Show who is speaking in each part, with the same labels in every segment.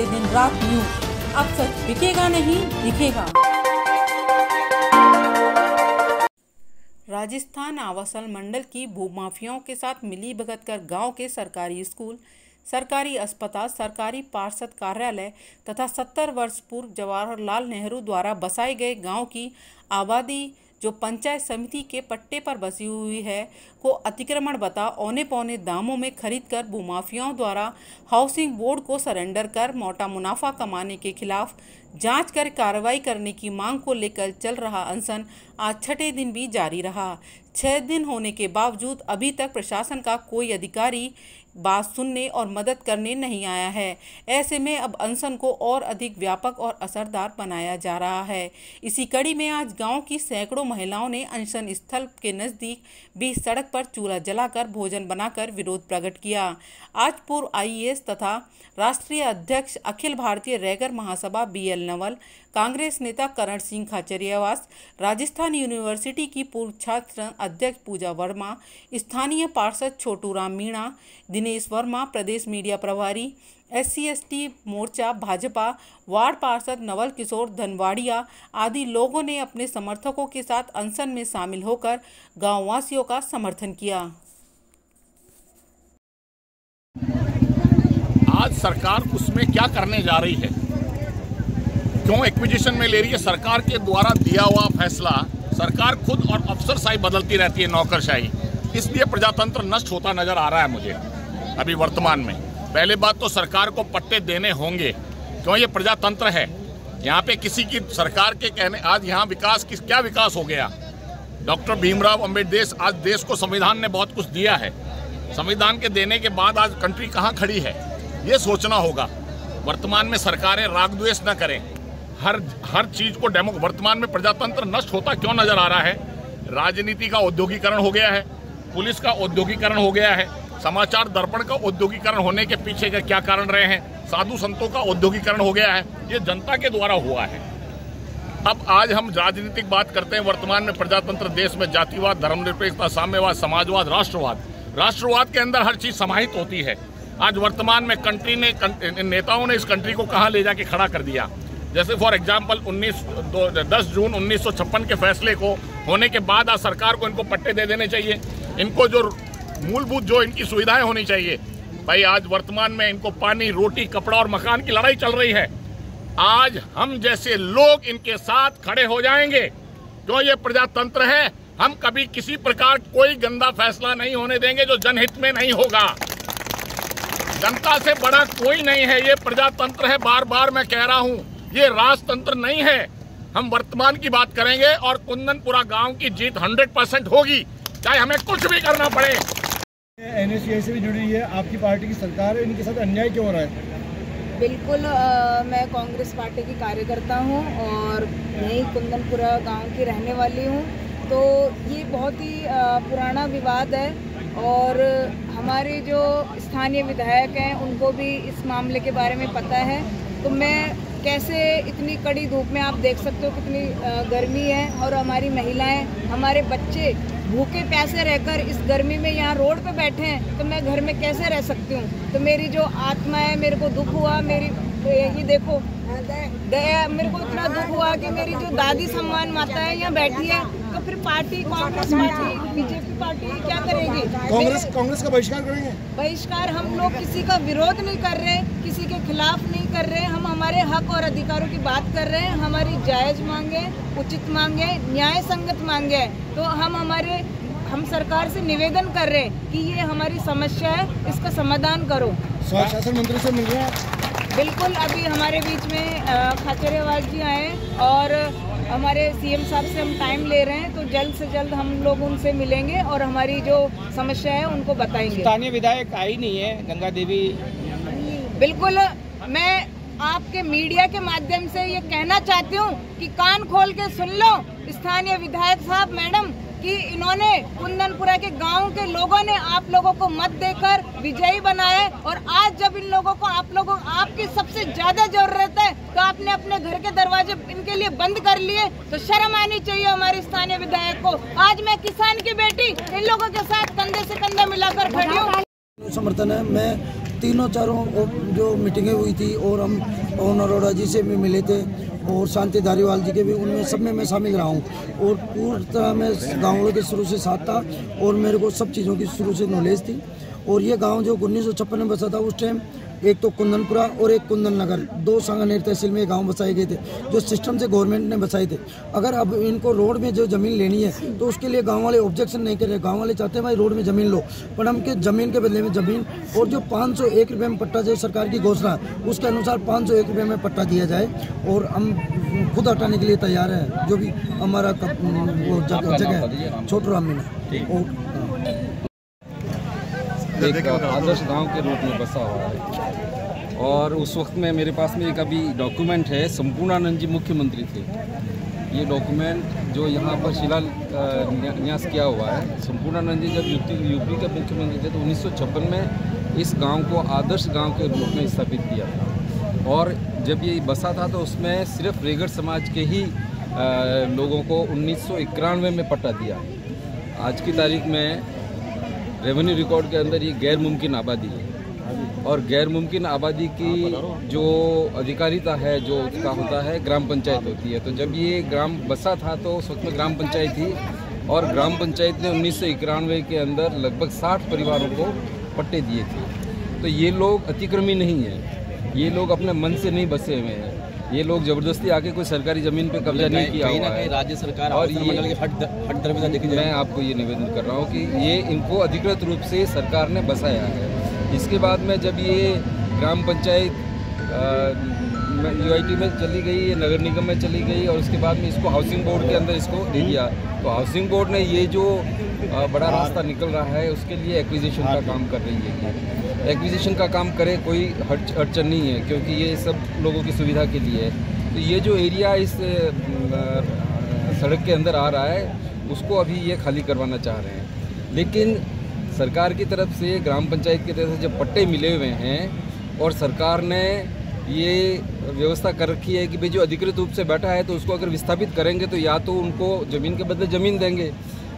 Speaker 1: पूरे दिन रात न्यूज। अब सच बिकेगा नहीं, दिखेगा। राजस्थान आवासन मंडल की भूमाफियाओं के साथ मिलीभगत कर गांव के सरकारी स्कूल, सरकारी अस्पताल, सरकारी पार्षद कार्यालय तथा 70 वर्ष पूर्व जवाहरलाल नेहरू द्वारा बसाए गए गांव की आबादी जो पंचायत समिति के पट्टे पर बसी हुई है को अतिक्रमण बता औने पौने दामों में खरीदकर भूमाफियाओं द्वारा हाउसिंग बोर्ड को सरेंडर कर मोटा मुनाफा कमाने के खिलाफ जांच कर कार्रवाई करने की मांग को लेकर चल रहा अनशन आज छठे दिन भी जारी रहा। 6 दिन होने के बावजूद अभी तक प्रशासन का कोई अधिकारी बात सुनने और मदद करने नहीं आया है। ऐसे में अब अनशन को और अधिक व्यापक और असरदार बनाया जा रहा है। इसी कड़ी में आज गांव की सैकड़ों महिलाओं ने अनशन स्थल के नज़दीक बीच सड़क पर चूल्हा जलाकर भोजन बनाकर विरोध प्रकट किया। आज पूर्व IAS तथा राष्ट्रीय अध्यक्ष अखिल भारतीय रैगर महासभा BL नवल, कांग्रेस नेता करण सिंह खाचरियावास, राजस्थान यूनिवर्सिटी की पूर्व छात्र अध्यक्ष पूजा वर्मा, स्थानीय पार्षद छोटू राम मीणा, दिनेश वर्मा, प्रदेश मीडिया प्रभारी SC/ST मोर्चा भाजपा, वार्ड पार्षद नवल किशोर धनवाड़िया आदि लोगों ने अपने समर्थकों के साथ अनशन में शामिल होकर गांववासियों का समर्थन किया।
Speaker 2: आज सरकार उसमें क्या करने जा रही है, क्यों एक्विजिशन में ले रही है? सरकार के द्वारा दिया हुआ फैसला सरकार खुद और अफसरशाही बदलती रहती है, नौकरशाही, इसलिए प्रजातंत्र नष्ट होता नजर आ रहा है मुझे अभी वर्तमान में। पहले बात तो सरकार को पट्टे देने होंगे, क्यों ये प्रजातंत्र है। यहाँ पे किसी की सरकार के कहने आज यहाँ विकास क्या विकास हो गया? डॉक्टर भीमराव अंबेडकर, आज देश को संविधान ने बहुत कुछ दिया है। संविधान के देने के बाद आज कंट्री कहाँ खड़ी है, ये सोचना होगा। वर्तमान में सरकारें राग द्वेष न करें, हर चीज को वर्तमान में प्रजातंत्र नष्ट होता क्यों नजर आ रहा है? राजनीति का औद्योगिकरण हो गया है, पुलिस का औद्योगिकरण हो गया है, समाचार दर्पण का औद्योगिकरण होने के पीछे के क्या कारण रहे हैं? साधु संतों का औद्योगिकरण हो गया है, ये जनता के द्वारा हुआ है। अब आज हम राजनीतिक बात करते हैं। वर्तमान में प्रजातंत्र देश में जातिवाद, धर्मनिरपेक्षता, साम्यवाद, समाजवाद, राष्ट्रवाद के अंदर हर चीज समाहित होती है। आज वर्तमान में कंट्री ने नेताओं ने इस कंट्री को कहां ले जाके खड़ा कर दिया। जैसे फॉर एग्जांपल 10 जून 1956 के फैसले को होने के बाद आज सरकार को इनको पट्टे दे देने चाहिए, इनको जो मूलभूत जो इनकी सुविधाएं होनी चाहिए। भाई आज वर्तमान में इनको पानी, रोटी, कपड़ा और मकान की लड़ाई चल रही है। आज हम जैसे लोग इनके साथ खड़े हो जाएंगे, क्यों ये प्रजातंत्र है। हम कभी किसी प्रकार कोई गंदा फैसला नहीं होने देंगे जो जनहित में नहीं होगा। जनता से बड़ा कोई नहीं है, ये प्रजातंत्र है। बार बार मैं कह रहा हूं, ये राजतंत्र नहीं है। हम वर्तमान की बात करेंगे और कुंदनपुरा गांव की जीत 100% होगी, चाहे हमें कुछ भी करना पड़े।
Speaker 3: NSCI से भी जुड़ी है, आपकी पार्टी की सरकार है, इनके साथ अन्याय क्यों हो रहा है?
Speaker 4: बिल्कुल, मैं कांग्रेस पार्टी की कार्यकर्ता हूं और यहीं कुंदनपुरा गांव की रहने वाली हूं। तो ये बहुत ही पुराना विवाद है और हमारे जो स्थानीय विधायक हैं उनको भी इस मामले के बारे में पता है। तो मैं कैसे इतनी कड़ी धूप में, आप देख सकते हो कितनी गर्मी है और हमारी महिलाएं, हमारे बच्चे भूखे प्यासे रहकर इस गर्मी में यहाँ रोड पे बैठे हैं, तो मैं घर में कैसे रह सकती हूँ? तो मेरी जो आत्मा है, मेरे को दुख हुआ, ये देखो दया, मेरे को इतना दुख हुआ कि मेरी जो दादी सम्मान माता है यहाँ बैठी है, तो फिर party, Congress party, BJP party क्या करेगी?
Speaker 3: कांग्रेस का बहिष्कार करेंगे?
Speaker 4: बहिष्कार, हम लोग किसी का विरोध नहीं कर रहे, किसी के खिलाफ नहीं कर रहे, हम हमारे हक और अधिकारों की बात कर रहे हैं। हमारी जायज मांगे, उचित मांगे, न्याय संगत मांगे, तो हम सरकार से निवेदन कर रहे हैं कि ये हमारी समस्या है, इसका समाधान करो।
Speaker 3: शासन मंत्री से मिल रहे हैं?
Speaker 4: बिल्कुल, अभी हमारे बीच में खाचरियावास जी आए और हमारे CM साहब से हम टाइम ले रहे हैं, तो जल्द से जल्द हम लोग उनसे मिलेंगे और हमारी जो समस्या है उनको बताएंगे।
Speaker 5: स्थानीय विधायक आई नहीं है गंगा देवी?
Speaker 4: बिल्कुल, मैं आपके मीडिया के माध्यम से ये कहना चाहती हूँ कि कान खोल के सुन लो स्थानीय विधायक साहब, मैडम, कि इन्होंने कुंदनपुरा के गांव के लोगों ने आप लोगों को मत देकर विजयी बनाया और आज जब इन लोगों को आपकी सबसे ज्यादा जरूरत है तो आपने अपने घर के दरवाजे इनके लिए बंद कर लिए। तो शर्म आनी चाहिए हमारे स्थानीय विधायक को। आज मैं किसान की बेटी इन लोगों के साथ कंधे से कंधा मिलाकर खड़ी हूँ।
Speaker 6: समर्थन है। मैं तीनों चारों जो मीटिंगें हुई थी और हम पवन अरोड़ा जी से भी मिले थे और शांति धारीवाल जी के भी, उनमें सब में मैं शामिल रहा हूँ और पूरी तरह मैं गाँव वालों के शुरू से साथ था और मेरे को सब चीज़ों की शुरू से नॉलेज थी। और ये गांव जो 1956 में बसा था उस टाइम एक तो कुंदनपुरा और एक कुंदन नगर, 2 सांगानेर तहसील में गांव बसाए गए थे जो सिस्टम से गवर्नमेंट ने बसाए थे। अगर अब इनको रोड में जो ज़मीन लेनी है तो उसके लिए गांव वाले ऑब्जेक्शन नहीं कर रहे। गांव वाले चाहते हैं भाई रोड में ज़मीन लो, पर हम के ज़मीन के बदले में ज़मीन और जो 501 रुपये में पट्टा जो सरकार की घोषणा उसके अनुसार 501 रुपये में पट्टा दिया जाए और हम खुद हटाने के लिए तैयार हैं। जो भी हमारा वो जगह है छोटराम में
Speaker 7: एक आदर्श गांव के रूप में बसा हुआ है और उस वक्त में मेरे पास में एक अभी डॉक्यूमेंट है, संपूर्णानंद जी मुख्यमंत्री थे। ये डॉक्यूमेंट जो यहाँ पर शिलान्यास किया हुआ है, संपूर्णानंद जी जब यूपी के मुख्यमंत्री थे तो 1956 में इस गांव को आदर्श गांव के रूप में स्थापित किया था। और जब ये बसा था तो उसमें सिर्फ रेगड़ समाज के ही लोगों को 1991 में पट्टा दिया। आज की तारीख में रेवेन्यू रिकॉर्ड के अंदर ये गैर मुमकिन आबादी है और गैर मुमकिन आबादी की जो अधिकारिता है जो उसका होता है ग्राम पंचायत होती है। तो जब ये ग्राम बसा था तो उस वक्त में ग्राम पंचायत थी और ग्राम पंचायत ने 1991 के अंदर लगभग 60 परिवारों को पट्टे दिए थे। तो ये लोग अतिक्रमी नहीं है, ये लोग अपने मन से नहीं बसे हुए हैं, ये लोग जबरदस्ती आके कोई सरकारी ज़मीन पे कब्जा नहीं किया हुआ है। राज्य सरकार और ये मैं आपको ये निवेदन कर रहा हूँ कि ये इनको अधिकृत रूप से सरकार ने बसाया है। इसके बाद में जब ये ग्राम पंचायत यूआईटी में चली गई, ये नगर निगम में चली गई और उसके बाद में इसको हाउसिंग बोर्ड के अंदर इसको दे दिया। तो हाउसिंग बोर्ड ने ये जो बड़ा रास्ता निकल रहा है उसके लिए एक्विजिशन का काम कर रही है। एक्विजिशन का काम करे कोई अड़चन नहीं है क्योंकि ये सब लोगों की सुविधा के लिए है। तो ये जो एरिया इस सड़क के अंदर आ रहा है उसको अभी ये खाली करवाना चाह रहे हैं, लेकिन सरकार की तरफ से ग्राम पंचायत की तरफ से जब पट्टे मिले हुए हैं और सरकार ने ये व्यवस्था कर रखी है कि भाई जो अधिकृत रूप से बैठा है तो उसको अगर विस्थापित करेंगे तो या तो उनको ज़मीन के बदले ज़मीन देंगे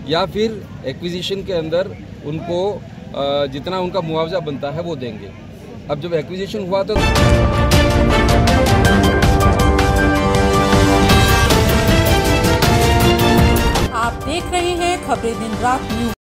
Speaker 7: या फिर एक्विजिशन के अंदर उनको जितना उनका मुआवजा बनता है वो देंगे। अब जब एक्विजिशन हुआ तो
Speaker 1: आप देख रहे हैं खबरें दिन रात न्यूज़।